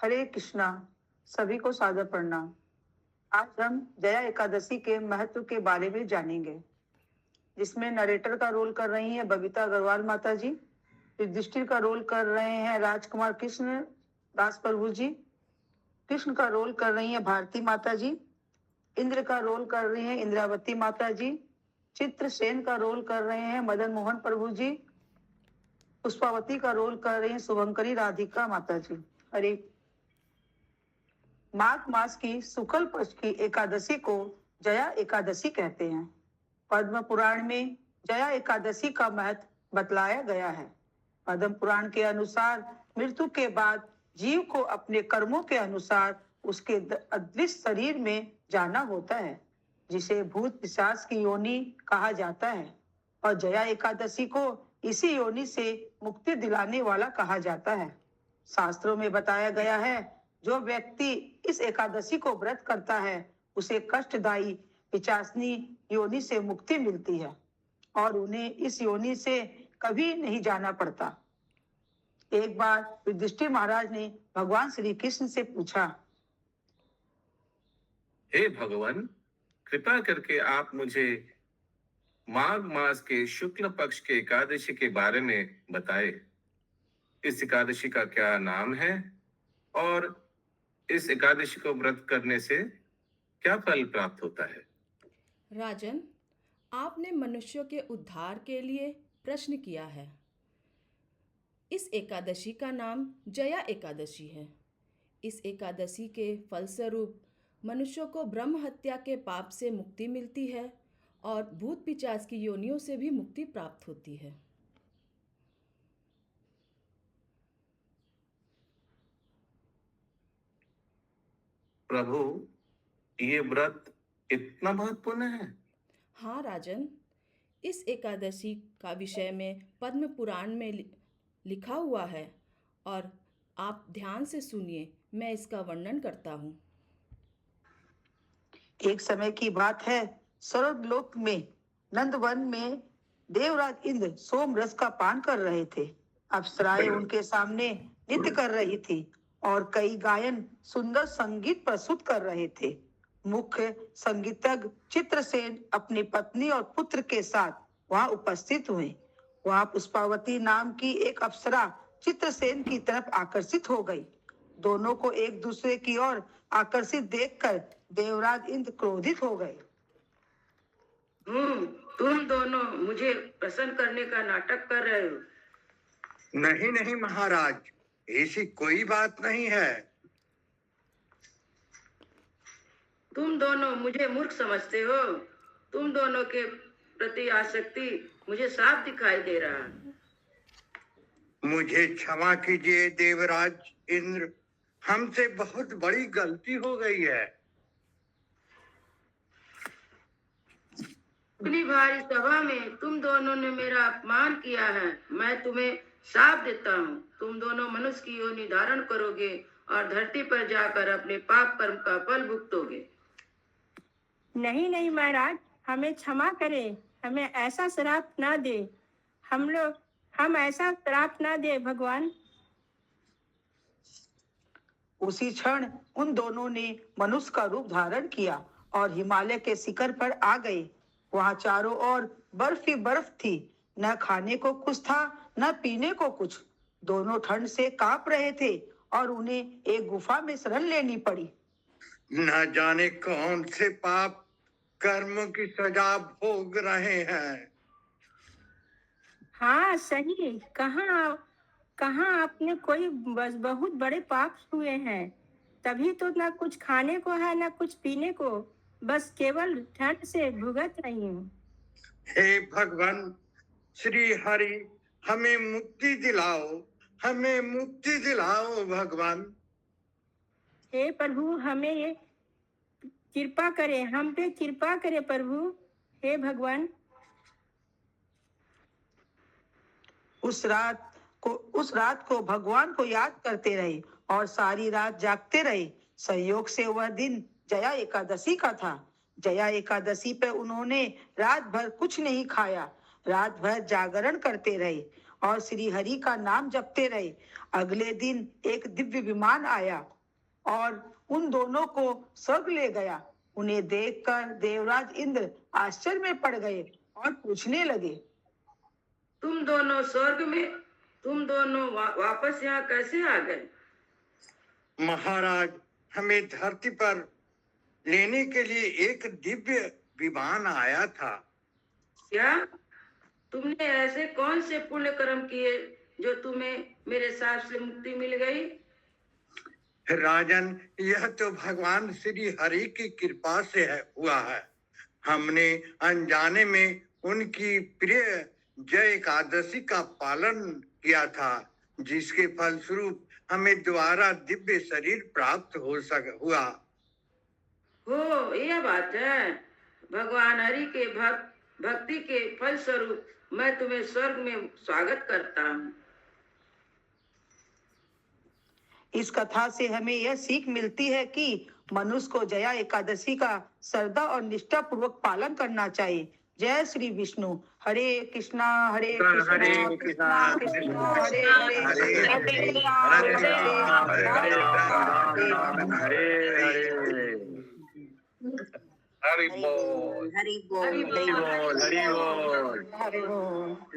हरे कृष्णा। सभी को सादर प्रणाम। आज हम जया एकादशी के महत्व के बारे में जानेंगे, जिसमें नरेटर का रोल कर रही हैं बबीता अग्रवाल माता जी, युधिष्ठिर का रोल कर रहे हैं राजकुमार कृष्ण दास प्रभु जी, कृष्ण का रोल कर रही हैं भारती माता जी, इंद्र का रोल कर रही हैं इंद्रावती माता जी, चित्रसेन का रोल कर रहे हैं मदन मोहन प्रभु जी, पुष्पावती का रोल कर रही हैं शुभंकरी राधिका माता जी। हरे। माघ मास की शुक्ल पक्ष की एकादशी को जया एकादशी कहते हैं। पद्म पुराण में जया एकादशी का महत्व बतलाया गया है। पद्म पुराण के अनुसार मृत्यु के बाद जीव को अपने कर्मों के अनुसार उसके अदृश्य शरीर में जाना होता है, जिसे भूत पिशाच की योनि कहा जाता है, और जया एकादशी को इसी योनि से मुक्ति दिलाने वाला कहा जाता है। शास्त्रों में बताया गया है, जो व्यक्ति इस एकादशी को व्रत करता है उसे कष्टदायी पिशाचनी योनि से मुक्ति मिलती है और उन्हें इस योनि से कभी नहीं जाना पड़ता। एक बार युधिष्ठिर महाराज ने भगवान श्री कृष्ण से पूछा, हे भगवान, कृपा करके आप मुझे माघ मास के शुक्ल पक्ष के एकादशी के बारे में बताए। इस एकादशी का क्या नाम है और इस एकादशी को व्रत करने से क्या फल प्राप्त होता है? राजन, आपने मनुष्यों के उद्धार के लिए प्रश्न किया है। इस एकादशी का नाम जया एकादशी है। इस एकादशी के फलस्वरूप मनुष्यों को ब्रह्म हत्या के पाप से मुक्ति मिलती है और भूत पिशाच की योनियों से भी मुक्ति प्राप्त होती है। प्रभु, ये व्रत इतना महत्वपूर्ण है? हाँ राजन, इस एकादशी का विषय में पद्म पुराण में लिखा हुआ है और आप ध्यान से सुनिए, मैं इसका वर्णन करता हूँ। एक समय की बात है, स्वर्गलोक में नंदवन में देवराज इंद्र सोम रस का पान कर रहे थे। अप्सराएं उनके सामने नृत्य कर रही थी और कई गायन सुंदर संगीत प्रस्तुत कर रहे थे। मुख्य संगीतज्ञ चित्रसेन अपनी पत्नी और पुत्र के साथ वहां उपस्थित हुए। वहां पुष्पावती नाम की एक अप्सरा चित्रसेन की तरफ आकर्षित हो गई। दोनों को एक दूसरे की ओर आकर्षित देखकर देवराज इंद्र क्रोधित हो गए। तुम दोनों मुझे प्रसन्न करने का नाटक कर रहे हो। नहीं नहीं महाराज, ऐसी कोई बात नहीं है। तुम दोनों मुझे मूर्ख समझते हो। तुम दोनों के प्रति आसक्ति मुझे साफ दिखाई दे रहा है। मुझे क्षमा कीजिए देवराज इंद्र, हमसे बहुत बड़ी गलती हो गई है। इतनी भारी सभा में तुम दोनों ने मेरा अपमान किया है। मैं तुम्हें साफ देता हूँ, तुम दोनों मनुष्य की योनि धारण करोगे और धरती पर जाकर अपने पाप कर्म का फल भुगतोगे। नहीं नहीं महाराज, हमें क्षमा करें, हमें ऐसा श्राप ना दे। हम ऐसा श्राप ना दे भगवान। उसी क्षण उन दोनों ने मनुष्य का रूप धारण किया और हिमालय के शिखर पर आ गए। वहां चारों ओर बर्फ ही बर्फ थी, न खाने को कुछ था न पीने को कुछ। दोनों ठंड से कांप रहे थे और उन्हें एक गुफा में शरण लेनी पड़ी। न जाने कौन से पाप कर्मों की सजा भोग रहे हैं। हाँ सही, कहाँ आपने कोई बस बहुत बड़े पाप हुए हैं। तभी तो ना कुछ खाने को है ना कुछ पीने को, बस केवल ठंड से भुगत रही हूँ। हे भगवान श्री हरि, हमें मुक्ति दिलाओ, हमें मुक्ति दिलाओ भगवान। हे प्रभु, हमें ये कृपा करें, हम पे कृपा करें प्रभु। हे भगवान। उस रात को भगवान को याद करते रहे और सारी रात जागते रहे। संयोग से वह दिन जया एकादशी का था। जया एकादशी पे उन्होंने रात भर कुछ नहीं खाया, रात भर जागरण करते रहे और श्री हरि का नाम जपते रहे। अगले दिन एक दिव्य विमान आया और उन दोनों को स्वर्ग ले गया। उन्हें देखकर देवराज इंद्र आश्चर्य में पड़ गए और पूछने लगे, तुम दोनों स्वर्ग में, तुम दोनों वापस यहाँ कैसे आ गए? महाराज, हमें धरती पर लेने के लिए एक दिव्य विमान आया था। क्या तुमने ऐसे कौन से पुण्य कर्म किए जो तुम्हें मेरे साथ से मुक्ति मिल गई? राजन, यह तो भगवान श्री हरि की कृपा से हुआ है। हमने अनजाने में उनकी प्रिय जय एकादशी का पालन किया था, जिसके फलस्वरूप हमें दोबारा दिव्य शरीर प्राप्त हुआ। हो, यह बात है। भगवान हरि के भक्ति के फलस्वरूप मैं तुम्हें स्वर्ग में स्वागत करता हूँ। इस कथा से हमें यह सीख मिलती है कि मनुष्य को जया एकादशी का श्रद्धा और निष्ठा पूर्वक पालन करना चाहिए। जय श्री विष्णु। हरे कृष्णा हरे कृष्णा कृष्णा कृष्णा हरे हरे हरे राम हरे राम। हरि बोल। हरि बोल हरि बोल हरि बोल।